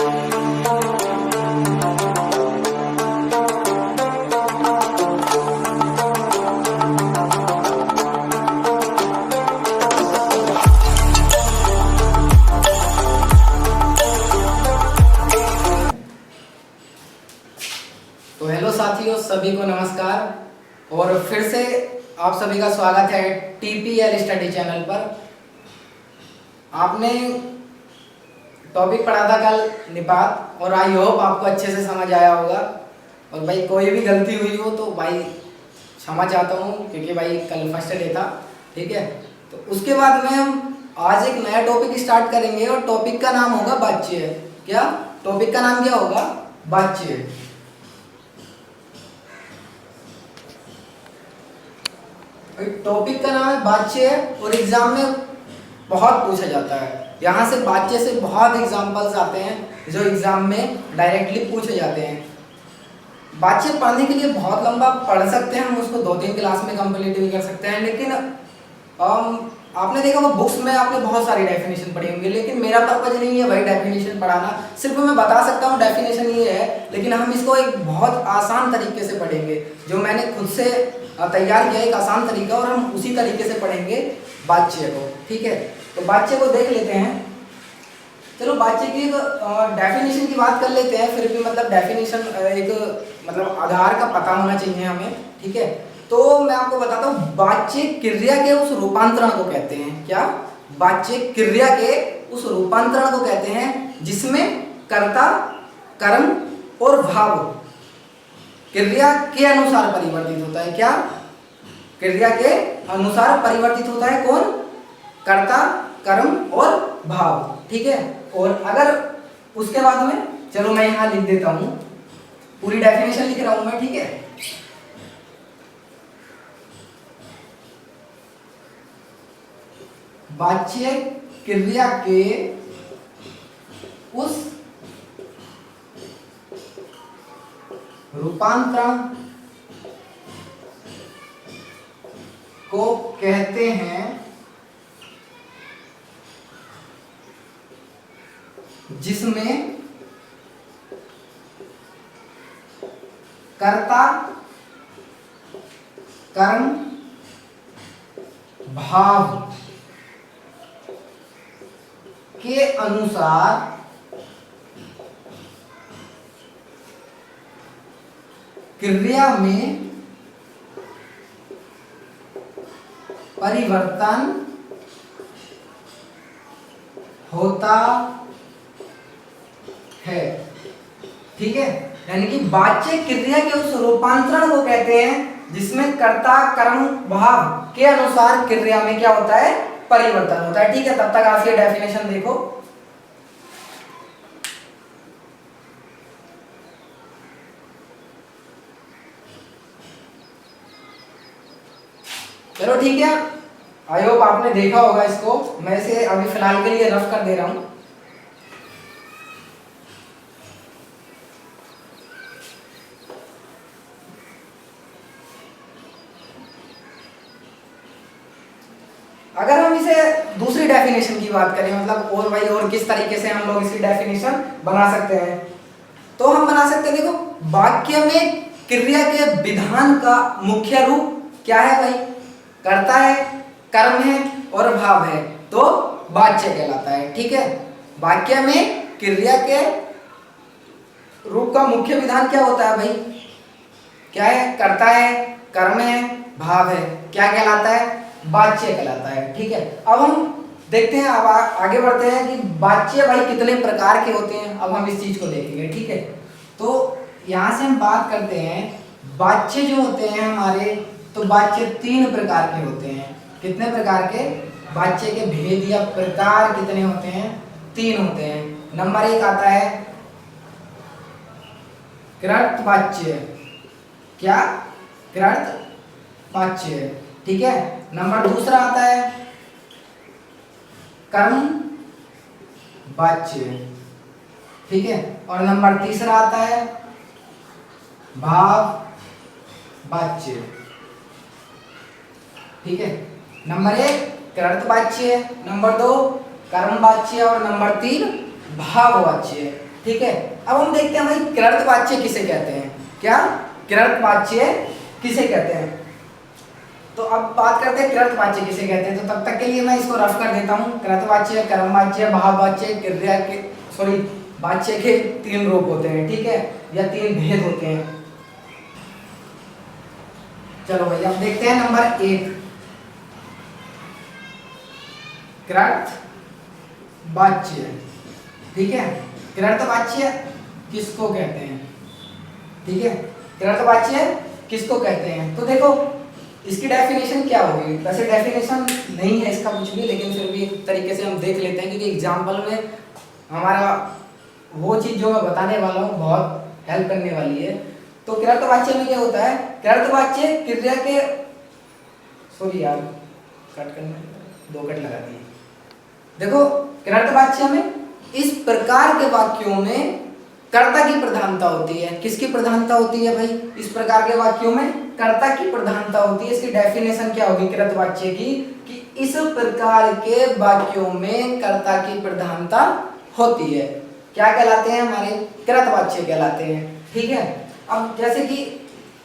तो हेलो साथियों, सभी को नमस्कार और फिर से आप सभी का स्वागत है टीपीएल स्टडी चैनल पर। आपने टॉपिक पढ़ा था कल निपात और आई होप आपको अच्छे से समझ आया होगा। और भाई कोई भी गलती हुई हो तो भाई क्षमा चाहता हूँ, क्योंकि भाई कल फर्स्ट डे था, ठीक है। तो उसके बाद में हम आज एक नया टॉपिक स्टार्ट करेंगे और टॉपिक का नाम होगा वाच्य। क्या टॉपिक का नाम क्या होगा? वाच्य। टॉपिक का नाम है वाच्य और एग्जाम में बहुत पूछा जाता है। यहाँ से वाच्य से बहुत एग्जाम्पल्स आते हैं जो एग्जाम में डायरेक्टली पूछे जाते हैं। वाच्य पढ़ने के लिए बहुत लंबा पढ़ सकते हैं, हम उसको 2-3 क्लास में कंप्लीट भी कर सकते हैं, लेकिन आपने देखा होगा बुक्स में आपने बहुत सारी डेफिनेशन पढ़ी होंगी, लेकिन मेरा पर्पज नहीं है भाई डेफिनेशन पढ़ाना। सिर्फ मैं बता सकता हूँ डेफिनेशन ये है, लेकिन हम इसको एक बहुत आसान तरीके से पढ़ेंगे जो मैंने खुद से तैयार किया, एक आसान तरीका, और हम उसी तरीके से पढ़ेंगे वाच्य को, ठीक है। तो वाच्य को देख लेते हैं। चलो वाच्य की डेफिनेशन की बात कर लेते हैं। फिर भी मतलब डेफिनेशन एक मतलब आधार का पता होना चाहिए हमें, ठीक है। तो मैं आपको बताता हूँ, वाच्य क्रिया के उस रूपांतरण को कहते हैं। क्या? वाच्य क्रिया के उस रूपांतरण को कहते हैं जिसमें कर्ता, कर्म और भाव क्रिया के अनुसार परिवर्तित होता है। क्या? क्रिया के अनुसार परिवर्तित होता है कौन? कर्ता, कर्म और भाव, ठीक है। और अगर उसके बाद में, चलो मैं यहाँ लिख देता हूँ, पूरी डेफिनेशन लिख रहा हूं मैं, ठीक है। वाच्य क्रिया के उस रूपांतरण को कहते हैं जिसमें कर्ता, कर्म, भाव के अनुसार क्रिया में परिवर्तन होता है, ठीक है। यानी कि वाच्य क्रिया के उस रूपांतरण को कहते हैं जिसमें कर्ता, कर्म, भाव के अनुसार क्रिया में क्या होता है? परिवर्तन होता है, ठीक है। तब तक आप ये डेफिनेशन देखो। चलो ठीक है, आई होप आपने देखा होगा इसको। मैं इसे अभी फिलहाल के लिए रफ कर दे रहा हूं। अगर हम इसे दूसरी डेफिनेशन की बात करें, मतलब और भाई और किस तरीके से हम लोग इसकी डेफिनेशन बना सकते हैं, तो हम बना सकते हैं। देखो, वाक्य में क्रिया के विधान का मुख्य रूप क्या है भाई? कर्ता है, कर्म है और भाव है, तो वाच्य कहलाता है, ठीक है। वाक्य में क्रिया के रूप का मुख्य विधान क्या होता है भाई? क्या है? कर्ता है, कर्म है, भाव है, क्या कहलाता है? वाच्य कहलाता है, ठीक है। अब हम देखते हैं, अब आगे बढ़ते हैं कि वाच्य भाई कितने प्रकार के होते हैं। अब हम इस चीज को देखेंगे, ठीक है। तो यहां से हम बात करते हैं, वाच्य जो होते हैं हमारे, तो वाच्य 3 प्रकार के होते हैं। कितने प्रकार के? वाच्य के भेद या प्रकार कितने होते हैं? 3 होते हैं। नंबर 1 आता है कृत वाच्य। क्या? कृत वाच्य, ठीक है। नंबर दूसरा आता है कर्म वाच्य, ठीक है। और नंबर तीसरा आता है भाव वाच्य, ठीक है। नंबर 1 कृतवाच्य, नंबर 2 कर्मवाच्य और नंबर 3 भाववाच्य, ठीक है। अब हम देखते हैं भाई कृतवाच्य किसे कहते हैं। क्या कृतवाच्य किसे कहते हैं? तो अब बात करते हैं कृतवाच्य किसे कहते हैं। तो तब तक के लिए मैं इसको रफ कर देता हूँ। कृतवाच्य, कर्मवाच्य, भाववाच्य, क्रिया के वाच्य के 3 रूप होते हैं, ठीक है, या 3 भेद होते हैं। चलो भाई अब देखते हैं नंबर 1 कृतवाच्य, ठीक है। कृतवाच्य किसको कहते हैं, ठीक है, कृतवाच्य किसको कहते हैं? तो देखो इसकी डेफिनेशन क्या होगी। वैसे डेफिनेशन नहीं है इसका कुछ भी, लेकिन फिर भी एक तरीके से हम देख लेते हैं, क्योंकि एग्जाम्पल में हमारा वो चीज जो मैं बताने वाला हूँ बहुत हेल्प करने वाली है। तो कृतवाच्य में क्या होता है? कृतवाच्य क्रिया के, सॉरी यार कट करना, 2 कट लगा दिए। देखो कृतवाच्य में इस प्रकार के वाक्यों में कर्ता की प्रधानता होती है। किसकी प्रधानता होती है भाई? इस प्रकार के वाक्यों में कर्ता की प्रधानता होती है। इसकी डेफिनेशन क्या होगी कृतवाच्य की? कि इस प्रकार के वाक्यों में कर्ता की प्रधानता होती है। क्या कहलाते हैं? हमारे कृतवाच्य कहलाते हैं, ठीक है। अब जैसे कि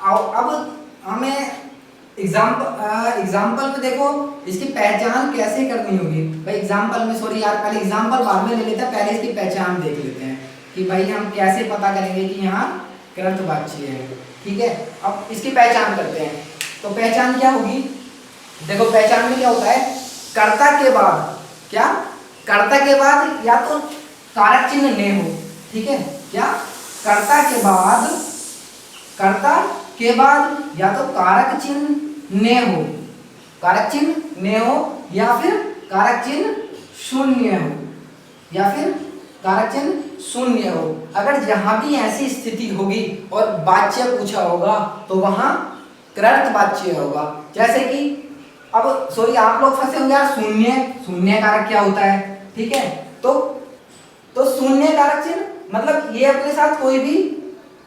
अब हमें एग्जाम्पल में देखो इसकी पहचान कैसे करनी होगी भाई। एग्जाम्पल में, सॉरी यार पहले एग्जाम्पल बाद में ले लेते हैं, पहले इसकी पहचान देख लेते हैं कि भाई हम कैसे पता करेंगे कि यहाँ कृतवाच्य है, ठीक है। अब इसकी पहचान करते हैं। तो पहचान क्या होगी? देखो पहचान में क्या होता है? कर्ता के बाद, क्या कर्ता के बाद या तो कारक चिन्ह ने हो, ठीक है, क्या कर्ता के बाद या तो कारक चिन्ह ने हो, कारक चिन्ह ने हो, या फिर कारक चिन्ह शून्य हो, या फिर कारक चिन्ह शून्य हो। अगर जहां भी ऐसी स्थिति होगी और वाच्य पूछा होगा तो वहां कृतवाच्य होगा। जैसे कि अब सॉरी आप लोग फंसे होंगे यार, शून्य कारक क्या होता है, ठीक है। तो शून्य कारक चिन्ह मतलब ये अपने साथ कोई भी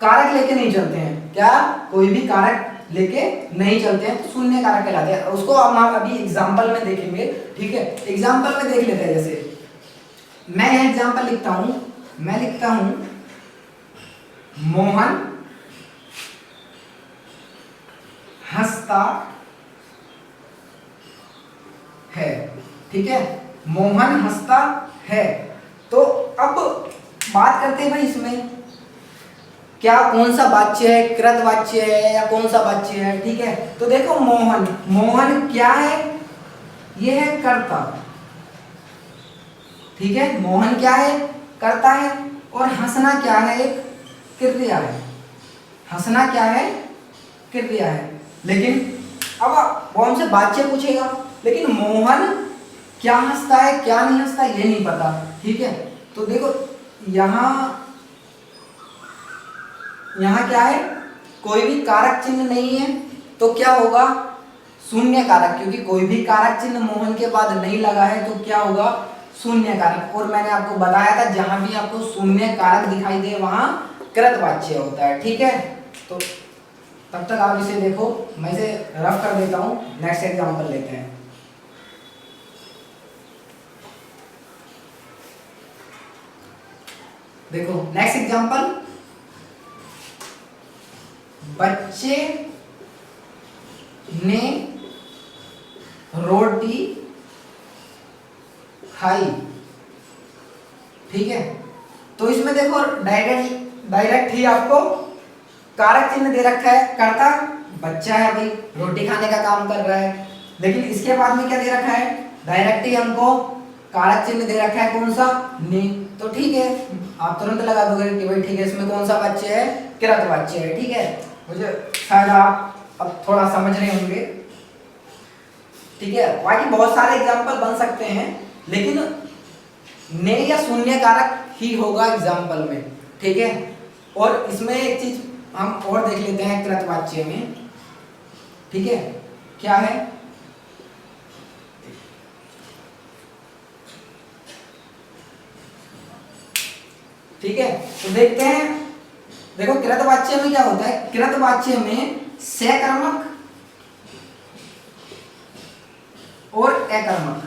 कारक लेके नहीं चलते हैं। क्या? कोई भी कारक लेके नहीं चलते हैं, तो शून्य कारक कहलाते हैं। उसको हम अभी एग्जांपल में देखेंगे, ठीक है। एग्जांपल में देख लेते हैं। जैसे मैं यह एग्जांपल लिखता हूं, मैं लिखता हूं मोहन हंसता है, ठीक है, मोहन हंसता है। तो अब बात करते हैं भाई इसमें क्या कौन सा वाच्य है, कृतवाच्य है या कौन सा वाच्य है, ठीक है। तो देखो मोहन क्या है? ये है कर्ता, ठीक है। मोहन क्या है? कर्ता है। और हंसना क्या है? एक क्रिया है। हंसना क्या है? क्रिया है। लेकिन अब वो हमसे वाच्य पूछेगा, लेकिन मोहन क्या हंसता है क्या नहीं हंसता ये नहीं पता, ठीक है। तो देखो यहाँ क्या है? कोई भी कारक चिन्ह नहीं है, तो क्या होगा? शून्य कारक, क्योंकि कोई भी कारक चिन्ह मोहन के बाद नहीं लगा है तो क्या होगा? शून्य कारक। और मैंने आपको बताया था जहां भी आपको शून्य कारक दिखाई दे वहां कृतवाच्य होता है, ठीक है। तो तब तक आप इसे देखो, मैं इसे रफ कर देता हूं, नेक्स्ट एग्जांपल लेते हैं। देखो नेक्स्ट एग्जांपल, बच्चे ने रोटी खाई, ठीक है। तो इसमें देखो डायरेक्ट ही आपको कारक चिन्ह दे रखा है, कर्ता बच्चा है भाई, रोटी खाने का काम कर रहा है। लेकिन इसके बाद में क्या दे रखा है? डायरेक्ट ही हमको कारक चिन्ह दे रखा है, कौन सा? ने। तो ठीक है, आप तुरंत लगा दोगे कि भाई ठीक है इसमें कौन सा वाच्य है? कृतवाच्य है, ठीक है। मुझे शायद आप अब थोड़ा समझ रहे होंगे, ठीक है। बाकी बहुत सारे एग्जाम्पल बन सकते हैं, लेकिन ने या शून्य कारक ही होगा एग्जाम्पल में, ठीक है। और इसमें एक चीज हम और देख लेते हैं कृतवाच्य में, ठीक है, क्या है? ठीक है, तो देखते हैं। देखो कृतवाच्य में क्या होता है? कृतवाच्य में सकर्मक और अकर्मक,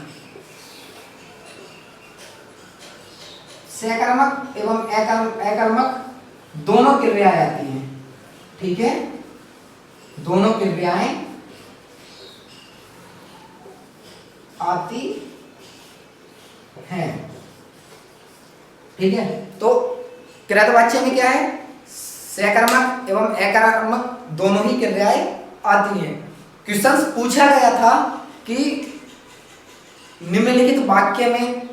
सकर्मक एवं अकर्मक दोनों क्रियाएं आती हैं, ठीक है, दोनों क्रियाएं आती हैं, ठीक है। तो कृतवाच्य में क्या है, सकर्मक एवं अकर्मक दोनों ही क्रियाएं आती हैं। क्वेश्चन पूछा गया था कि निम्नलिखित वाक्य में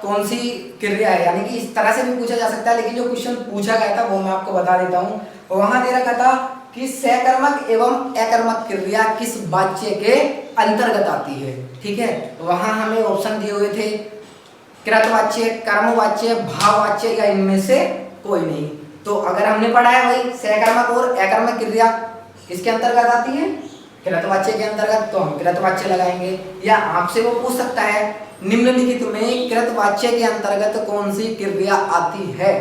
कौन सी क्रिया है, यानी कि इस तरह से भी पूछा जा सकता है, लेकिन जो क्वेश्चन पूछा गया था वो मैं आपको बता देता हूं। वहां दे रखा था कि सकर्मक एवं अकर्मक क्रिया किस वाच्य के अंतर्गत आती है, ठीक है। वहां हमें ऑप्शन दिए हुए थे कृतवाच्य, कर्मवाच्य, भाववाच्य या इनमें से कोई नहीं। तो अगर हमने पढ़ा है भाई सकर्मक और अकर्मक क्रिया किसके अंतर्गत आती है, कृतवाच्य के अंतर्गत, तो हम कृतवाच्य लगाएंगे। या आपसे वो पूछ सकता है निम्नलिखित में कृतवाच्य के अंतर्गत कौन सी क्रिया आती है,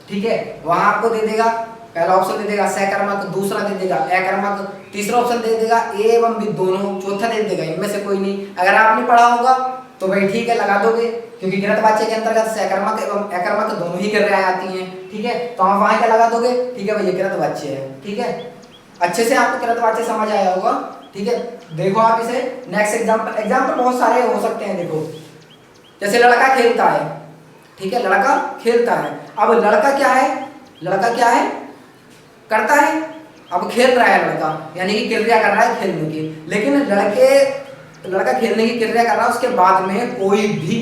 ठीक है। वहां आपको दे देगा, पहला ऑप्शन दे देगा सकर्मक, दूसरा दे देगा अकर्मक, तीसरा ऑप्शन दे देगा ए एवं बी दोनों, चौथा दे देगा इनमें से कोई नहीं। अगर आपने पढ़ा होगा तो भाई ठीक है लगा दोगे, क्योंकि कृतवाच्य के अंतर्गत सकर्मक एवं अकर्मक दोनों ही क्रियाएं आती हैं, ठीक है। तो आप वहां क्या लगा दोगे, ठीक है भाई ये कृतवाच्य है, ठीक है। अच्छे से आपको कृतवाच्य समझ आया होगा, ठीक है। देखो आप इसे नेक्स्ट एग्जांपल बहुत सारे हो सकते हैं। देखो जैसे लड़का खेलता है, ठीक है, लड़का खेलता है। अब लड़का क्या है, लड़का क्या है, करता है, अब खेल रहा है लड़का, यानी कि क्रिया कर रहा है खेलने की। लेकिन लड़का खेलने की क्रिया कर रहा है, उसके बाद में कोई भी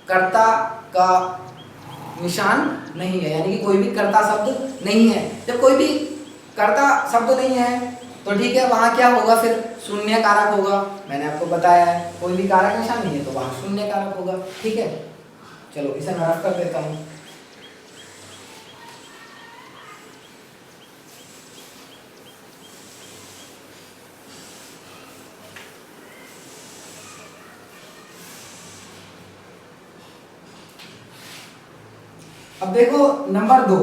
कर्ता का निशान नहीं है, यानी कि कोई भी कर्ता शब्द नहीं है। जब कोई भी कर्ता शब्द नहीं है तो ठीक है, वहां क्या होगा, फिर शून्य कारक होगा। मैंने आपको बताया है कोई भी कारक निशान नहीं है तो वहां शून्य कारक होगा, ठीक है। चलो इसे मैं रफ कर देता हूं। अब देखो नंबर दो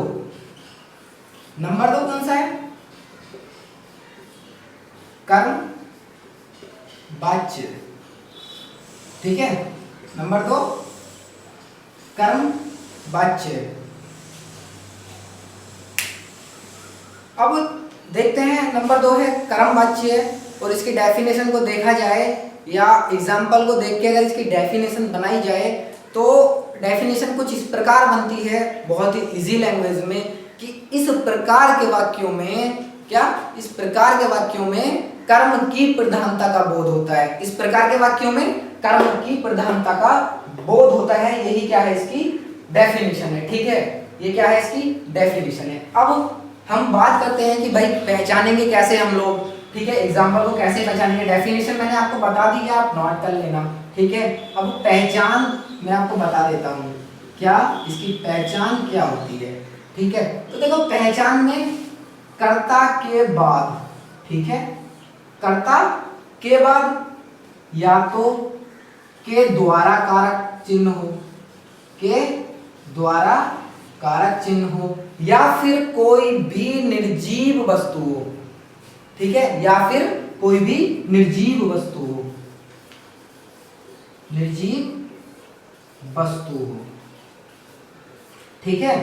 कौन सा है, कर्म वाच्य, ठीक है। नंबर दो कर्म वाच्य। अब देखते हैं नंबर दो है कर्म वाच्य, और इसकी डेफिनेशन को देखा जाए या एग्जाम्पल को देख के अगर इसकी डेफिनेशन बनाई जाए तो डेफिनेशन कुछ इस प्रकार बनती है बहुत ही इजी लैंग्वेज में कि इस प्रकार के वाक्यों में क्या, इस प्रकार के वाक्यों में कर्म की प्रधानता का बोध होता है। इस प्रकार के वाक्यों में कर्म की प्रधानता का बोध होता है, यही क्या है इसकी डेफिनेशन है, ठीक है। ये क्या है इसकी डेफिनेशन है। अब हम बात करते हैं कि भाई पहचानेंगे कैसे हम लोग, ठीक है, एग्जाम्पल को कैसे पहचानेंगे। डेफिनेशन मैंने आपको बता दी है, आप नोट कर लेना, ठीक है। अब पहचान मैं आपको बता देता हूँ क्या इसकी पहचान क्या होती है, ठीक है। तो देखो पहचान में कर्ता के बाद, ठीक है, कर्ता के बाद या तो के द्वारा कारक चिन्ह हो, के द्वारा कारक चिन्ह हो, या फिर कोई भी निर्जीव वस्तु हो, ठीक है, या फिर कोई भी निर्जीव वस्तु हो, निर्जीव वस्तु हो, ठीक है,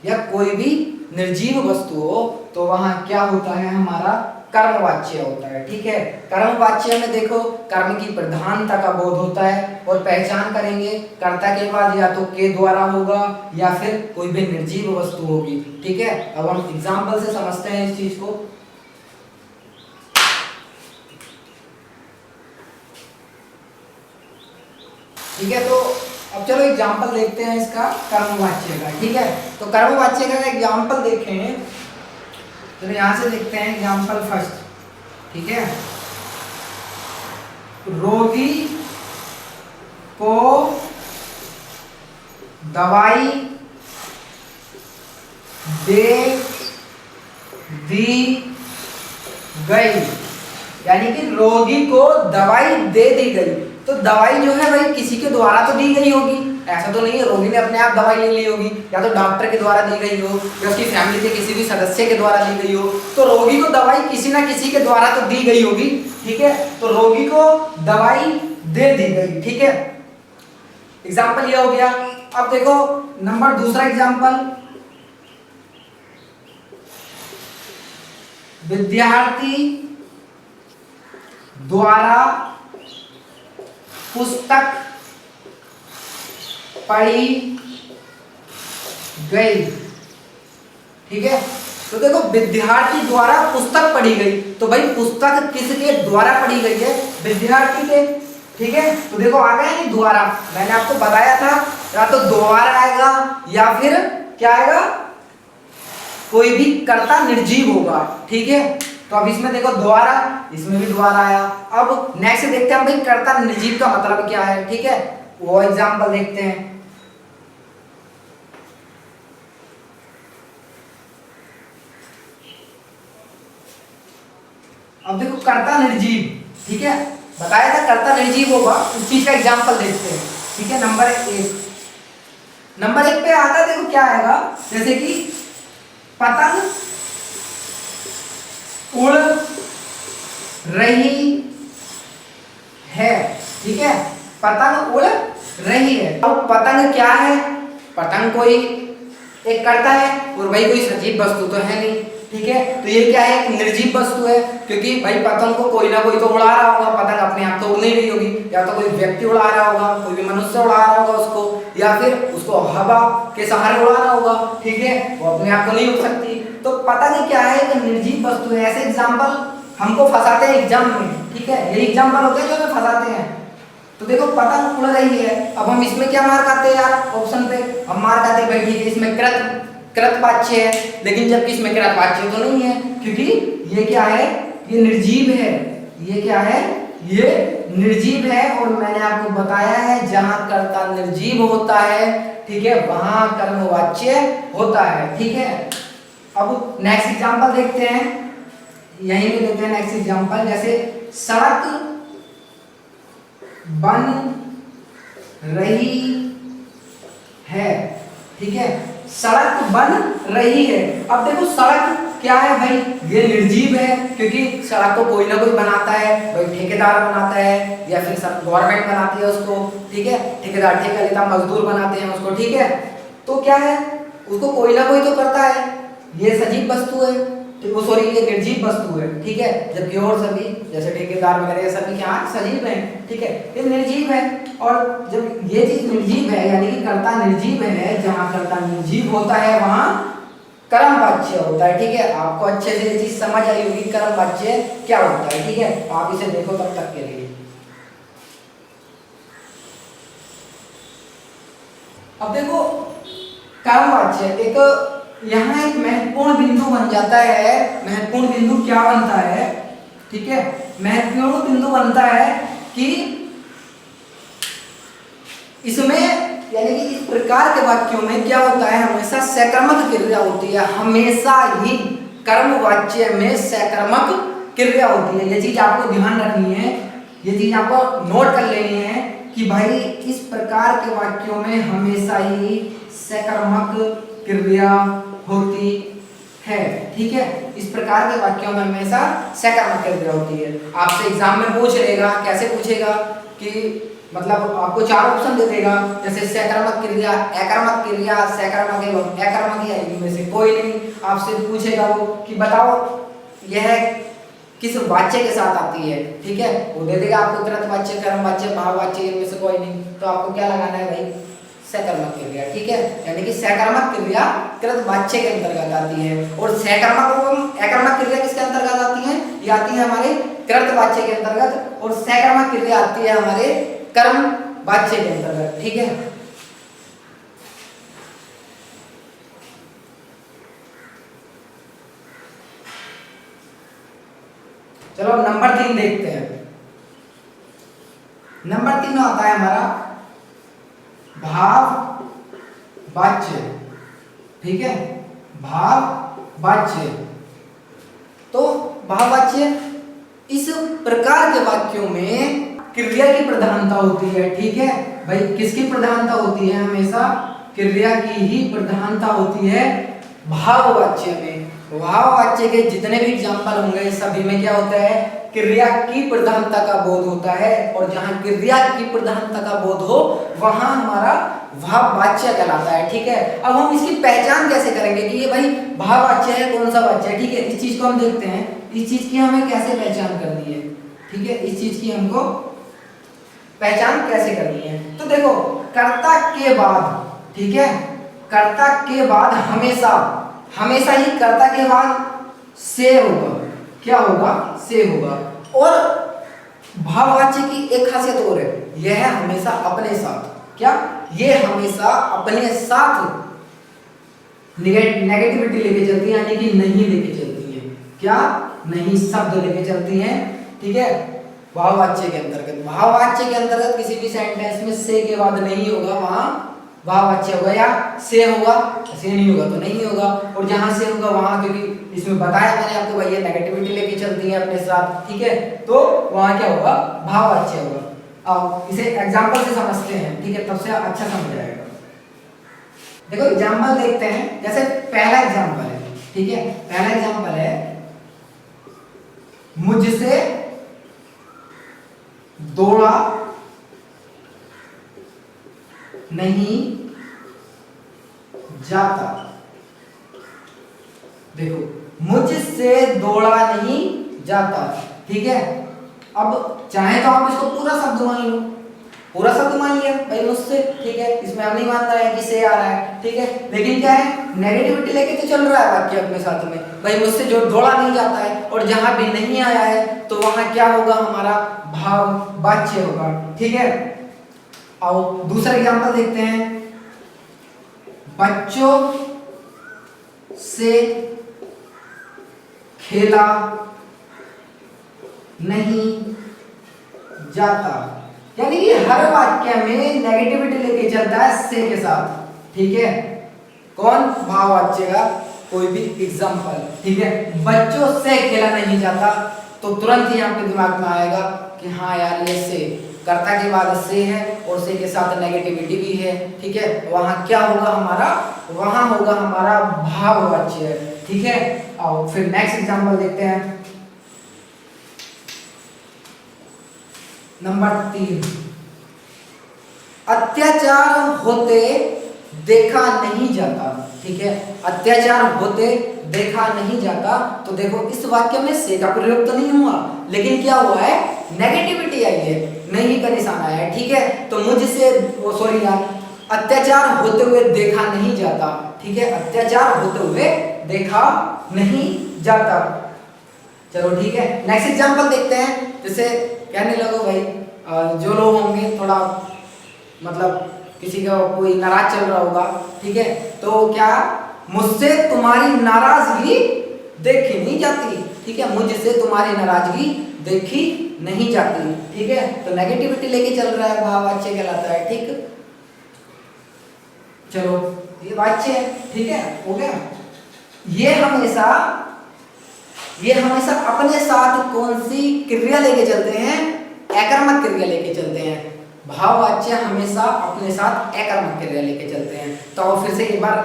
या कोई भी निर्जीव वस्तु हो, तो वहां क्या होता है हमारा कर्मवाच्य होता है, ठीक है। कर्मवाच्य में देखो कर्म की प्रधानता का बोध होता है, और पहचान करेंगे कर्ता के बाद या तो के द्वारा होगा या फिर कोई भी निर्जीव वस्तु होगी, ठीक है। अब हम एग्जाम्पल से समझते हैं इस चीज को। ठीक है, तो अब चलो एग्जाम्पल देखते हैं इसका कर्मवाच्य का, ठीक है। तो कर्मवाच्य का एग्जाम्पल देखें, तो यहां से देखते हैं एग्जाम्पल फर्स्ट, ठीक है। रोगी को दवाई दे दी गई, यानी कि रोगी को दवाई दे दी गई। तो दवाई जो है भाई किसी के द्वारा तो दी गई होगी, ऐसा तो नहीं है रोगी ने अपने आप दवाई ले ली होगी, या तो डॉक्टर के द्वारा दी गई हो या उसकी फैमिली के किसी भी सदस्य के द्वारा दी गई हो। तो रोगी को दवाई किसी ना किसी के द्वारा तो दी गई होगी, ठीक है। तो रोगी को दवाई दे दी गई, ठीक है। एग्जाम्पल ये हो गया। अब देखो नंबर दूसरा एग्जाम्पल, विद्यार्थी द्वारा पुस्तक पढ़ी गई। ठीक है, तो देखो विद्यार्थी द्वारा पुस्तक पढ़ी गई, तो भाई पुस्तक किसके द्वारा पढ़ी गई है? विद्यार्थी के। ठीक है, तो देखो आ गया नहीं द्वारा, मैंने आपको बताया था या तो द्वारा आएगा या फिर क्या आएगा, कोई भी कर्ता निर्जीव होगा। ठीक है, तो अब इसमें देखो द्वारा, इसमें भी द्वारा आया। अब नेक्स्ट देखते हैं भाई कर्ता निर्जीव का मतलब क्या है। ठीक है, वो एग्जाम्पल देखते हैं। अब देखो कर्ता निर्जीव, ठीक है, बताया था कर्ता निर्जीव होगा, उस चीज का एग्जाम्पल देखते हैं। ठीक है, नंबर एक पे आता है, देखो क्या आएगा, जैसे कि पतंग उड़ रही है। ठीक है, पतंग उड़ रही है। अब पतंग क्या है? पतंग कोई एक कर्ता है और भाई कोई सजीव वस्तु तो है नहीं। ठीक है, तो ये क्या है? एक निर्जीव वस्तु है, क्योंकि भाई पतंग को कोई ना कोई तो उड़ा रहा होगा, पतंग अपने आप तो उड़ नहीं रही होगी, या तो कोई व्यक्ति उड़ा रहा होगा, कोई भी मनुष्य उड़ा रहा होगा उसको, या फिर उसको हवा के सहारे उड़ा रहा होगा। ठीक है, वो अपने आप तो नहीं उड़ सकती। तो पतंग क्या है? एक निर्जीव वस्तु है। ऐसे एग्जाम्पल हमको फंसाते हैं एग्जाम में। ठीक है, यही एग्जाम्पल होते हैं जो हमें फंसाते हैं। तो देखो पतंग उड़ रही है, अब हम इसमें क्या मार्क आते हैं यार? ऑप्शन पे हम मार्क आते हैं भाई ठीक है इसमें कृतवाच्य है, लेकिन जबकि इसमें कृतवाच्य तो नहीं है, क्योंकि ये क्या है? ये निर्जीव है। ये क्या है? ये निर्जीव है। और मैंने आपको बताया है जहां कर्ता निर्जीव होता है, ठीक है, वहां कर्मवाच्य होता है। ठीक है, अब नेक्स्ट एग्जांपल देखते हैं, यहीं पे देखते हैं नेक्स्ट एग्जांपल, जैसे सड़क बन रही है। ठीक है, सड़क बन रही है। अब देखो सड़क क्या है भाई? ये निर्जीव है, क्योंकि सड़क को कोई ना कोई बनाता है, भाई ठेकेदार बनाता है या फिर सब गवर्नमेंट बनाती है उसको। ठीक है, ठेकेदार ठेका लेता, मजदूर बनाते हैं उसको। ठीक है, तो क्या है? उसको कोई ना कोई तो करता है। ये सजीव वस्तु है, वो सॉरी ये निर्जीव वस्तु है। ठीक है, जबकि और सभी जैसे ठेकेदार वगैरह सभी क्या सजीव हैं। ठीक है, ये निर्जीव है। और जब ये चीज निर्जीव है यानी कि कर्ता निर्जीव है, जहां कर्ता निर्जीव होता है वहां कर्मवाच्य होता है। ठीक है, आपको अच्छे से ये चीज समझ आई होगी कर्मवाच्य क्या होता है। ठीक है, आप इसे देखो तब तक के लिए। अब देखो कर्मवाच्य एक यहाँ एक महत्वपूर्ण बिंदु बन जाता है। महत्वपूर्ण बिंदु क्या बनता है? ठीक है, महत्वपूर्ण बिंदु बनता है कि इसमें यानी कि इस प्रकार के वाक्यों में क्या होता है? हमेशा सकर्मक क्रिया होती है। हमेशा ही कर्मवाच्य में सकर्मक क्रिया होती है। ये चीज आपको ध्यान रखनी है, ये चीज आपको नोट कर लेनी है कि भाई इस प्रकार के वाक्यों में हमेशा ही सकर्मक क्रिया होती है। ठीक है, इस प्रकार के वाक्यों में हमेशा सकर्मक क्रिया होती है। आपसे एग्जाम में पूछ लेगा, कैसे पूछेगा कि मतलब आपको चार ऑप्शन दे देगा, जैसे सकर्मक क्रिया, अकर्मक क्रिया, सकर्मक एवं अकर्मक, या इनमें से कोई नहीं। आपसे पूछेगा वो कि बताओ यह किस वाच्य के साथ आती है। ठीक है, वो दे देगा आपको कृतवाच्य, कर्मवाच्य, भाववाच्य, इनमें से कोई नहीं। तो आपको क्या लगाना है भाई? सकर्मक क्रिया। ठीक है, यानी कि सकर्मक क्रिया कृतवाच्य के अंतर्गत आती है, और सकर्मक एवं अकर्मक क्रिया किसके अंतर्गत आती है? ये आती है हमारे कृतवाच्य के अंतर्गत, और सकर्मक क्रिया आती है हमारे कर्मवाच्य के अंतर्गत। ठीक है, चलो अब नंबर 3 देखते हैं। नंबर 3 आता है हमारा भाववाच्य। ठीक है, भाववाच्य। तो भाववाच्य इस प्रकार के वाक्यों में क्रिया की प्रधानता होती है। ठीक है भाई, किसकी प्रधानता होती है? हमेशा क्रिया की ही प्रधानता होती है भाववाच्य में। भाववाच्य के जितने भी एग्जाम्पल होंगे सभी में क्या होता है? क्रिया की प्रधानता का बोध होता है, और जहां क्रिया की प्रधानता का बोध हो वहां हमारा भाववाच्य कहलाता है। ठीक है, अब हम इसकी पहचान कैसे करेंगे कि ये भाई भाववाच्य है, कौन सा वाच्य है। ठीक है, इस चीज को हम देखते हैं, इस चीज की हमें कैसे पहचान करनी है। ठीक है, इस चीज की हमको पहचान कैसे करनी है। तो देखो, कर्ता के बाद, ठीक है, कर्ता के बाद हमेशा हमेशा ही कर्ता के बाद से होगा। क्या होगा? से होगा। और भाववाच्य की एक खासियत और है, यह है हमेशा अपने साथ। क्या? ये हमेशा अपने साथ नेगेटिविटी लेके चलती है, यानी कि नहीं लेके चलती है। क्या? नहीं शब्द लेके चलती हैं। ठीक है, भाववाच्य के अंतर्गत, भाववाच्य के अंतर्गत किसी भी सेंटेंस में से के बाद नहीं होगा, वहां भाववाच्य होगा, या से होगा, से नहीं होगा तो नहीं होगा। और जहां से होगा वहां, क्योंकि इसमें बताया मैंने आपको भाई ये नेगेटिविटी लेके चलती है अपने साथ। ठीक है, तो वहां क्या होगा? भाववाच्य होगा। अब इसे एग्जांपल से समझते हैं, ठीक है, तब से अच्छा समझ आएगा। देखो एग्जांपल देखते हैं, जैसे पहला एग्जांपल है। ठीक है, पहला एग्जांपल है, मुझसे दौड़ा नहीं जाता। देखो, मुझसे दौड़ा नहीं जाता। ठीक है, अब चाहे तो आप इसको पूरा शब्द मान लो, पूरा शब्द मान लिया भाई मुझसे। ठीक है, इसमें हम नहीं मान रहे हैं कि से आ रहा है। ठीक है, लेकिन क्या है, नेगेटिविटी लेके तो चल रहा है वाक्य अपने साथ में, भाई मुझसे जो दौड़ा नहीं जाता है, और जहां भी नहीं आया है तो वहां क्या होगा? हमारा भाववाच्य होगा। ठीक है, आओ दूसरा एग्जांपल देखते हैं, बच्चों से खेला नहीं जाता। यानी कि हर वाक्य में नेगेटिविटी लेके चलता है से के साथ। ठीक है, कौन? भाववाच्य का कोई भी एग्जांपल। ठीक है, बच्चों से खेला नहीं जाता, तो तुरंत ही आपके दिमाग में आएगा कि हाँ यार ये से, कर्ता के बाद से है और से के साथ नेगेटिविटी भी है। ठीक है, वहां क्या होगा? हमारा वहां होगा हमारा भाववाच्य। ठीक है, आओ फिर नेक्स्ट एग्जांपल देखते हैं, नंबर 3, अत्याचार होते देखा नहीं जाता। ठीक है, अत्याचार होते देखा नहीं जाता, तो देखो इस वाक्य में से का प्रयोग तो नहीं हुआ, लेकिन क्या हुआ है? नेगेटिविटी आई है, नहीं का निशान आया है। ठीक है, तो मुझसे वो सॉरी यार, अत्याचार होते हुए देखा नहीं जाता। ठीक है, अत्याचार होते हुए देखा नहीं जाता। चलो ठीक है, नेक्स्ट एग्जांपल देखते हैं। जैसे कहने लगो भाई, जो लोग होंगे थोड़ा मतलब किसी का कोई नाराज चल रहा होगा। ठीक है, तो क्या? मुझसे तुम्हारी नाराजगी देखी नहीं जाती। ठीक है, मुझसे तुम्हारी नाराजगी देखी नहीं जाती। ठीक है, तो नेगेटिविटी लेके चल रहा है, भाववाच्य कहलाता है। ठीक, चलो ये वाच्य है। ठीक है, हो गया। ये हमेशा अपने साथ कौन सी क्रिया लेके चलते हैं? अकर्मक क्रिया लेके चलते हैं। भाववाच्य हमेशा अपने साथ अकर्मक क्रिया लेके चलते हैं। तो फिर से एक बार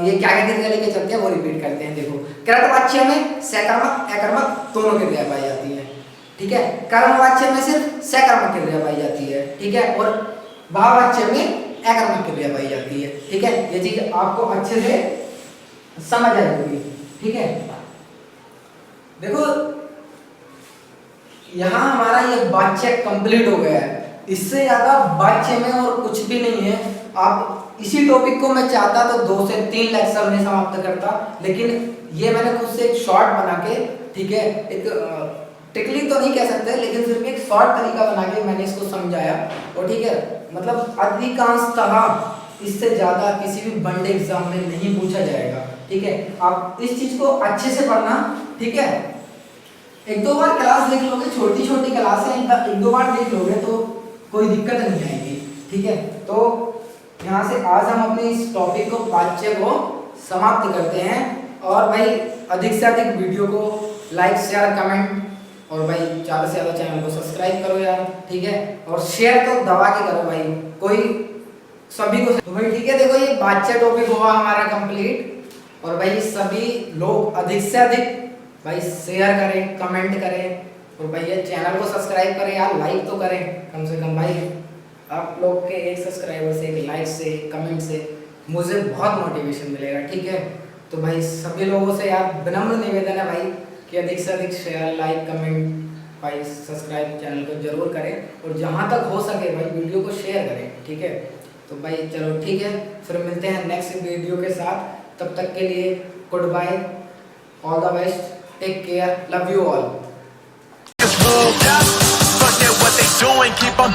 ये क्या क्या क्रिया लेके चलते हैं वो रिपीट करते हैं। देखो, कृतवाच्य में सकर्मक अकर्मक दोनों क्रिया पाई जाती है। ठीक है, कर्मवाच्य में सिर्फ सकर्मक क्रिया पाई जाती है। ठीक है, और भाववाच्य में अकर्मक क्रिया पाई जाती है। ठीक है, ये चीज आपको अच्छे से समझ आएगी। ठीक है, देखो यहां हमारा ये वाच्य कंप्लीट हो गया है। इससे ज्यादा वाच्य में और कुछ भी नहीं है। आप इसी टॉपिक को मैं चाहता तो 2 से 3 लेक्चर में समाप्त करता, लेकिन ये मैंने खुद से एक शॉर्ट बना के, ठीक है, एक टेक्निक तो नहीं कह सकते, लेकिन फिर भी एक शॉर्ट तरीका बना के मैंने इसको समझाया। और ठीक है, मतलब अधिकांशतः इससे ज्यादा किसी भी वनडे एग्जाम में नहीं पूछा जाएगा। ठीक है, आप इस चीज को अच्छे से पढ़ना। ठीक है, 1-2 बार क्लास देख लोगे, छोटी छोटी क्लास है, 1-2 बार देख लोगे तो कोई दिक्कत नहीं आएगी। ठीक है, तो यहाँ से आज हम अपने इस टॉपिक को, वाच्य को समाप्त करते हैं। और भाई अधिक से अधिक वीडियो को लाइक शेयर कमेंट, और भाई ज़्यादा से ज़्यादा चैनल को सब्सक्राइब करो यार। ठीक है, और शेयर तो दबा के करो भाई, कोई सभी को। तो भाई ठीक है, देखो ये वाच्य टॉपिक हुआ हमारा कंप्लीट। और भाई सभी लोग अधिक से अधिक भाई शेयर करें, कमेंट करें, और भैया चैनल को सब्सक्राइब करें यार, लाइक तो करें कम से कम भाई। आप लोग के एक सब्सक्राइबर से, एक लाइक से, एक कमेंट से मुझे बहुत मोटिवेशन मिलेगा, ठीक है। तो भाई सभी लोगों से यार विनम्र निवेदन है भाई कि अधिक से अधिक शेयर, लाइक, कमेंट, भाई सब्सक्राइब चैनल को जरूर करें, और जहाँ तक हो सके भाई वीडियो को शेयर करें, ठीक है। तो भाई चलो ठीक है, फिर मिलते हैं नेक्स्ट वीडियो के साथ। तब तक के लिए good bye, all the best, take care, love you all. Forget what they doing, keep on.